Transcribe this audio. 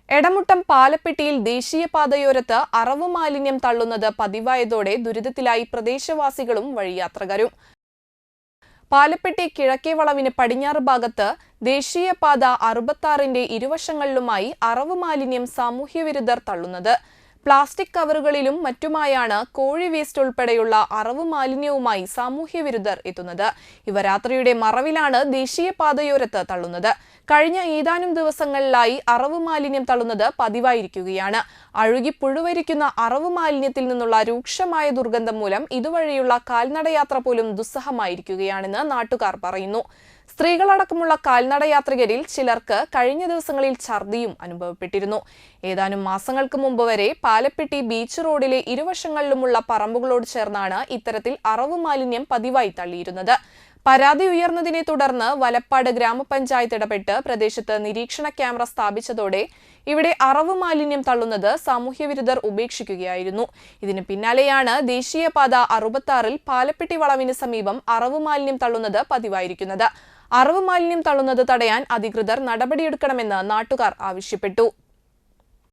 എടമുട്ടം പാലപ്പെട്ടിയിൽ ദേശീയപാതയോരത്ത് അറവ് മാലിന്യം തള്ളുന്നത് പതിവായതോടെ ദുരിതത്തിലായി പ്രദേശവാസികളും വഴിയാത്രക്കാരും. പാലപ്പെട്ടി കിഴക്കേ വളവിന് പടിഞ്ഞാറ് ഭാഗത്ത് ദേശീയപാത 66-ന്റെ ഇരുവശങ്ങളിലുമായി അറവ് മാലിന്യം സാമൂഹ്യവിരുദ്ധർ തള്ളുന്നത്. പ്ലാസ്റ്റിക് കവറുകളിലും മറ്റുമായാണ് കോഴി വേസ്റ്റ് ഉൾപ്പെടെയുള്ള അറവ് മാലിന്യവുമായി സാമൂഹ്യവിരുദ്ധർ എത്തുന്നത്. ഇവ രാത്രിയുടെ മറവിലാണ് ദേശീയപാതയോരത്ത് തള്ളുന്നത്. കഴിഞ്ഞ ഏതാനും ദിവസങ്ങളിലായി അറവ് മാലിന്യം തള്ളുന്നത് പതിവായിരിക്കുകയാണ്. അഴുകി പുഴുവരിക്കുന്ന അറവ് മാലിന്യത്തിൽ നിന്നുള്ള രൂക്ഷമായ ദുർഗന്ധം മൂലം ഇതുവഴിയുള്ള കാൽനടയാത്ര പോലും ദുസ്സഹമായിരിക്കുകയാണെന്ന് നാട്ടുകാർ പറയുന്നു. സ്ത്രീകളടക്കമുള്ള കാൽനടയാത്രികരിൽ ചിലർക്ക് കഴിഞ്ഞ ദിവസങ്ങളിൽ ഛർദിയും അനുഭവപ്പെട്ടിരുന്നു. ഏതാനും മാസങ്ങൾക്ക് മുമ്പ് വരെ പാലപ്പെട്ടി ബീച്ച് റോഡിലെ ഇരുവശങ്ങളിലുമുള്ള പറമ്പുകളോട് ചേർന്നാണ് ഇത്തരത്തിൽ അറവ് മാലിന്യം പതിവായി തള്ളിയിരുന്നത്. പരാതി ഉയർന്നതിനെ തുടർന്ന് വലപ്പാട് ഗ്രാമപഞ്ചായത്ത് ഇടപെട്ട് പ്രദേശത്ത് നിരീക്ഷണ ക്യാമറ സ്ഥാപിച്ചതോടെ ഇവിടെ അറവ് മാലിന്യം തള്ളുന്നത് സാമൂഹ്യവിരുദ്ധർ ഉപേക്ഷിക്കുകയായിരുന്നു. ഇതിന് പിന്നാലെയാണ് ദേശീയപാത 66-ൽ പാലപ്പെട്ടി വളവിന് സമീപം അറവ് മാലിന്യം തള്ളുന്നത് പതിവായിരിക്കുന്നത്. അറവ് മാലിന്യം തള്ളുന്നത് തടയാൻ അധികൃതർ നടപടിയെടുക്കണമെന്ന് നാട്ടുകാർ ആവശ്യപ്പെട്ടു.